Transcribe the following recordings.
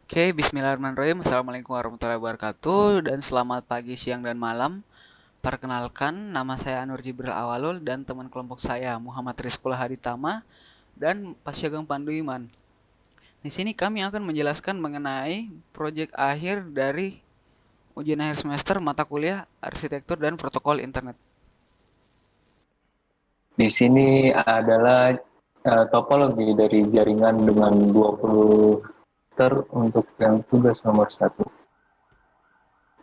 Oke, bismillahirrahmanirrahim. Assalamualaikum warahmatullahi wabarakatuh. Dan selamat pagi, siang, dan malam. Perkenalkan, nama saya Anur Jibril Awalul dan teman kelompok saya Muhammad Rizkul Haditama dan Pasyagang Panduiman. Di sini kami akan menjelaskan mengenai proyek akhir dari ujian akhir semester mata kuliah Arsitektur dan Protokol Internet. Di sini adalah topologi dari jaringan dengan 20 router untuk yang tugas nomor satu.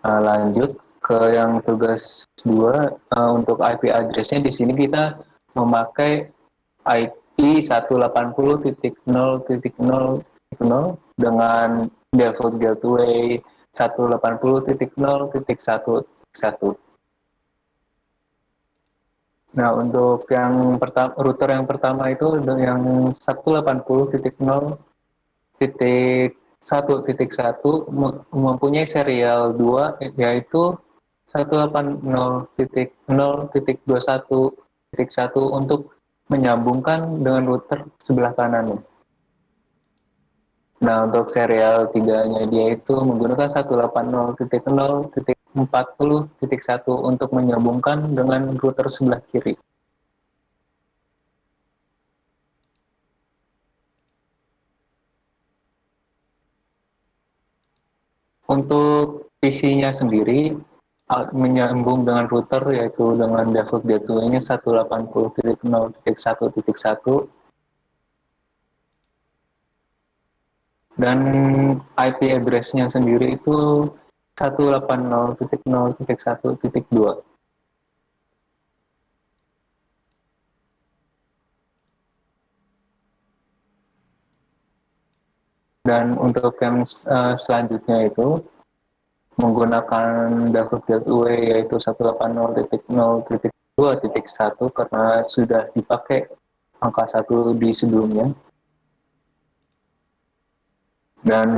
Lanjut ke yang tugas dua, untuk IP address-nya di sini kita memakai IP 180.0.0.0 dengan default gateway 180.0.1.1. Nah, untuk yang pertama, router yang pertama itu yang 180.0.1.1 mempunyai serial 2 yaitu 180.0.21.1 untuk menyambungkan dengan router sebelah kanan. Nah, untuk serial 3-nya dia itu menggunakan 180.0.40.1 untuk menyambungkan dengan router sebelah kiri. Untuk PC-nya sendiri menyambung dengan router yaitu dengan default gateway-nya 180.0.1.1 dan IP address-nya sendiri itu 180.0.1.2. Dan untuk yang selanjutnya itu menggunakan default gateway yaitu 180.0.2.1 karena sudah dipakai angka 1 di sebelumnya. Dan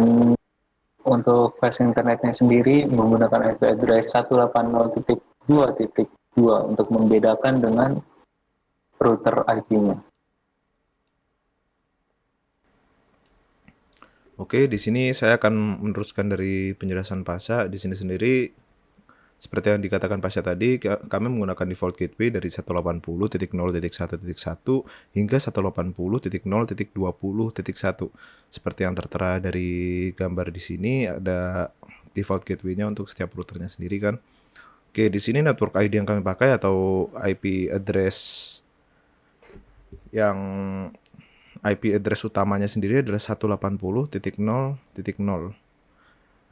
untuk flash internetnya sendiri menggunakan IP address 180.2.2 untuk membedakan dengan router IP-nya. Oke, di sini saya akan meneruskan dari penjelasan Pasha. Di sini sendiri, seperti yang dikatakan Pasha tadi, kami menggunakan default gateway dari 180.0.1.1 hingga 180.0.20.1. Seperti yang tertera dari gambar di sini, ada default gateway-nya untuk setiap routernya sendiri kan. Oke, di sini network ID yang kami pakai atau IP address yang IP address utamanya sendiri adalah 180.0.0.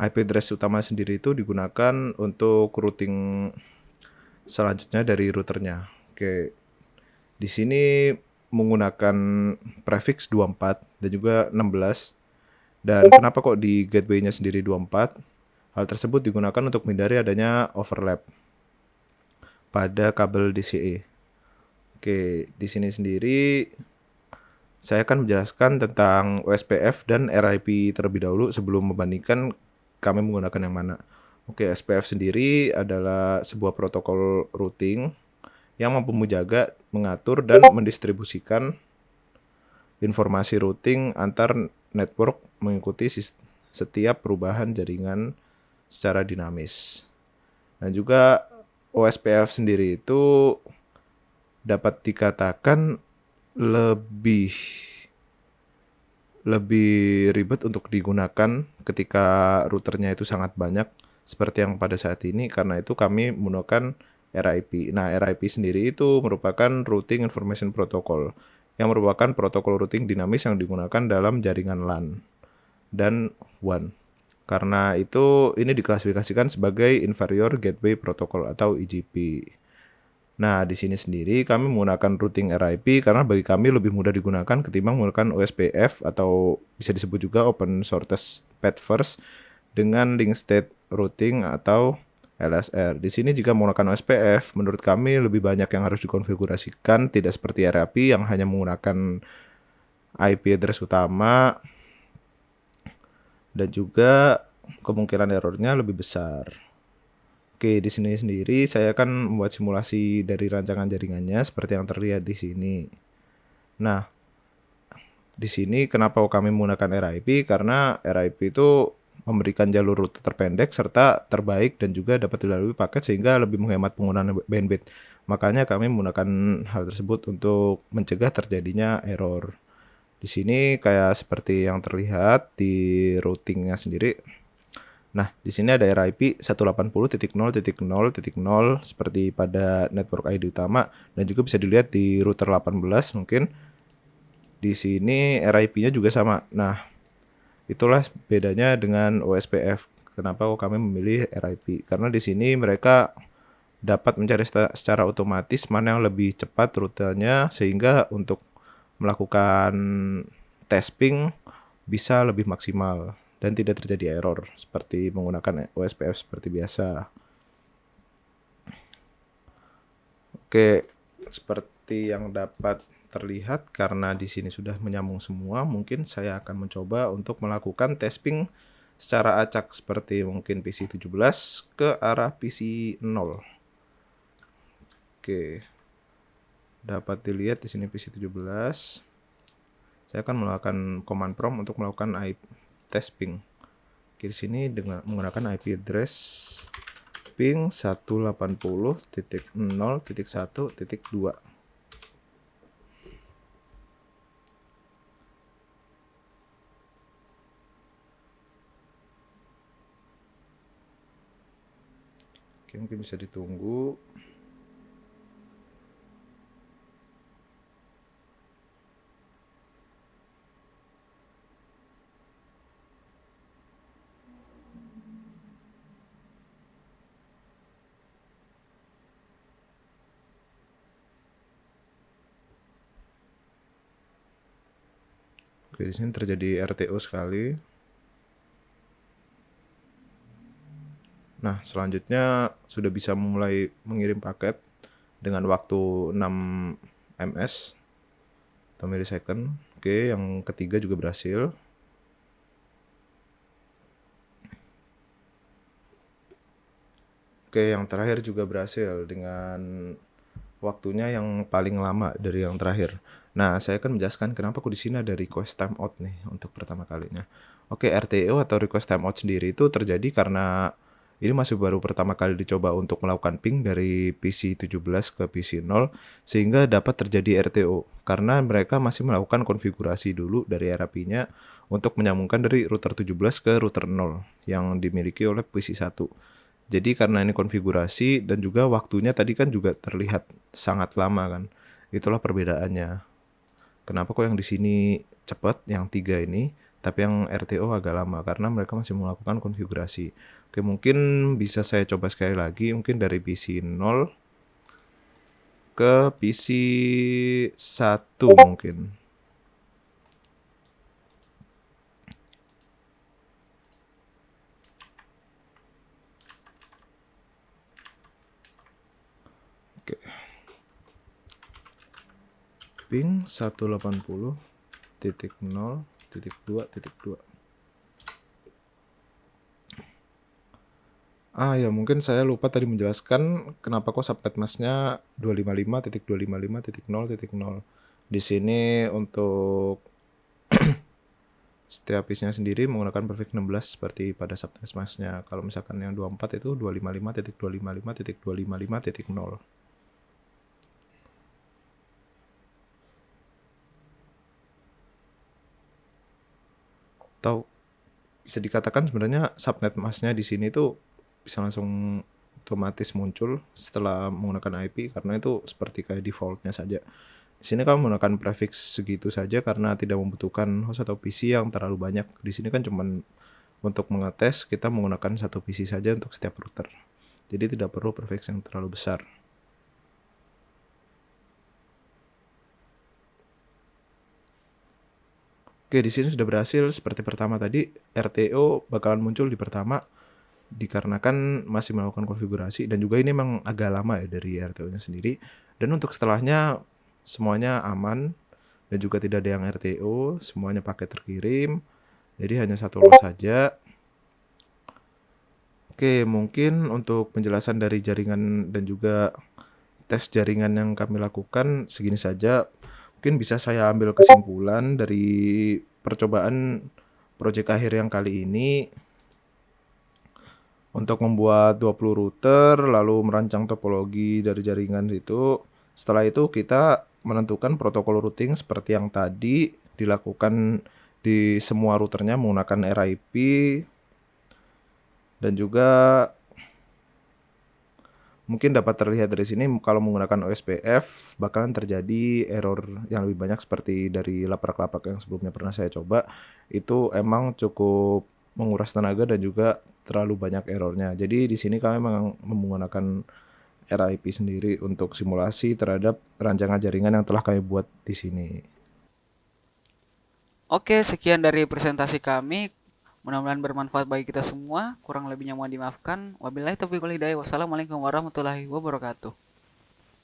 IP address utama sendiri itu digunakan untuk routing selanjutnya dari routernya. Oke, di sini menggunakan prefix 24 dan juga 16. Dan kenapa kok di gateway-nya sendiri 24? Hal tersebut digunakan untuk menghindari adanya overlap pada kabel DCE. Oke, di sini sendiri saya akan menjelaskan tentang OSPF dan RIP terlebih dahulu sebelum membandingkan kami menggunakan yang mana. Oke, SPF sendiri adalah sebuah protokol routing yang mampu menjaga, mengatur, dan mendistribusikan informasi routing antar network mengikuti setiap perubahan jaringan secara dinamis. Dan juga OSPF sendiri itu dapat dikatakan lebih ribet untuk digunakan ketika routernya itu sangat banyak seperti yang pada saat ini, karena itu kami menggunakan RIP. Nah, RIP sendiri itu merupakan Routing Information Protocol yang merupakan protokol routing dinamis yang digunakan dalam jaringan LAN dan WAN. Karena itu ini diklasifikasikan sebagai Inferior Gateway Protocol atau IGP. Nah, di sini sendiri kami menggunakan routing RIP karena bagi kami lebih mudah digunakan ketimbang menggunakan OSPF atau bisa disebut juga Open Shortest Path First dengan Link State Routing atau LSR. Di sini jika menggunakan OSPF, menurut kami lebih banyak yang harus dikonfigurasikan, tidak seperti RIP yang hanya menggunakan IP address utama dan juga kemungkinan errornya lebih besar. Oke, di sini sendiri saya akan membuat simulasi dari rancangan jaringannya seperti yang terlihat di sini. Nah, di sini kenapa kami menggunakan RIP? Karena RIP itu memberikan jalur rute terpendek serta terbaik dan juga dapat dilalui paket sehingga lebih menghemat penggunaan bandwidth. Makanya kami menggunakan hal tersebut untuk mencegah terjadinya error. Di sini kayak seperti yang terlihat di routingnya sendiri. Nah, di sini ada RIP 180.0.0.0 seperti pada network ID utama dan juga bisa dilihat di router 18 mungkin. Di sini RIP-nya juga sama. Nah, itulah bedanya dengan OSPF. Kenapa kok kami memilih RIP? Karena di sini mereka dapat mencari secara otomatis mana yang lebih cepat rutenya sehingga untuk melakukan testing bisa lebih maksimal dan tidak terjadi error seperti menggunakan OSPF seperti biasa. Oke, seperti yang dapat terlihat karena di sini sudah menyambung semua, mungkin saya akan mencoba untuk melakukan testing secara acak seperti mungkin PC 17 ke arah PC 0. Oke. Dapat dilihat di sini PC 17. Saya akan melakukan command prompt untuk melakukan IP testing. Oke, di sini dengan menggunakan IP address ping 180.0.1.2. Oke, mungkin bisa ditunggu. Oke, di sini terjadi RTO sekali. Nah, selanjutnya sudah bisa mulai mengirim paket dengan waktu 6 ms atau millisecond. Oke, yang ketiga juga berhasil. Oke, yang terakhir juga berhasil dengan waktunya yang paling lama dari yang terakhir. Nah, saya akan menjelaskan kenapa kok di sini ada request timeout nih untuk pertama kalinya. Oke, RTO atau request timeout sendiri itu terjadi karena ini masih baru pertama kali dicoba untuk melakukan ping dari PC 17 ke PC 0 sehingga dapat terjadi RTO karena mereka masih melakukan konfigurasi dulu dari RIP-nya untuk menyambungkan dari router 17 ke router 0 yang dimiliki oleh PC 1. Jadi karena ini konfigurasi dan juga waktunya tadi kan juga terlihat sangat lama kan. Itulah perbedaannya. Kenapa kok yang di sini cepat, yang 3 ini, tapi yang RTO agak lama karena mereka masih melakukan konfigurasi. Oke, mungkin bisa saya coba sekali lagi mungkin dari PC 0 ke PC 1 mungkin. Oke. Ping 180.0.2.2. Ya mungkin saya lupa tadi menjelaskan kenapa kok subnet masknya 255.255.0.0. Di sini untuk setiap piece-nya sendiri menggunakan prefix 16 seperti pada subnet masknya. Kalau misalkan yang 24 itu 255.255.255.0. Atau bisa dikatakan sebenarnya subnet masknya di sini tuh bisa langsung otomatis muncul setelah menggunakan IP karena itu seperti kayak defaultnya saja. Di sini kamu menggunakan prefix segitu saja karena tidak membutuhkan host atau PC yang terlalu banyak. Di sini kan cuman untuk mengetes kita menggunakan satu PC saja untuk setiap router. Jadi tidak perlu prefix yang terlalu besar. Oke, di sini sudah berhasil seperti pertama tadi RTO bakalan muncul di pertama dikarenakan masih melakukan konfigurasi dan juga ini memang agak lama ya dari RTO-nya sendiri. Dan untuk setelahnya semuanya aman dan juga tidak ada yang RTO, semuanya paket terkirim. Jadi hanya satu loss saja. Oke, mungkin untuk penjelasan dari jaringan dan juga tes jaringan yang kami lakukan segini saja. mungkin bisa saya ambil kesimpulan dari percobaan proyek akhir yang kali ini untuk membuat 20 router lalu merancang topologi dari jaringan itu. Setelah itu kita menentukan protokol routing seperti yang tadi dilakukan di semua routernya menggunakan RIP, dan juga mungkin dapat terlihat dari sini kalau menggunakan OSPF bakalan terjadi error yang lebih banyak seperti dari lapak-lapak yang sebelumnya pernah saya coba. Itu emang cukup menguras tenaga dan juga terlalu banyak errornya. Jadi di sini kami memang menggunakan RIP sendiri untuk simulasi terhadap rancangan jaringan yang telah kami buat di sini. Oke, sekian dari presentasi kami. Mudah-mudahan bermanfaat bagi kita semua. Kurang lebihnya mohon dimaafkan. Wabillahi taufiq wal hidayah. Wassalamualaikum warahmatullahi wabarakatuh.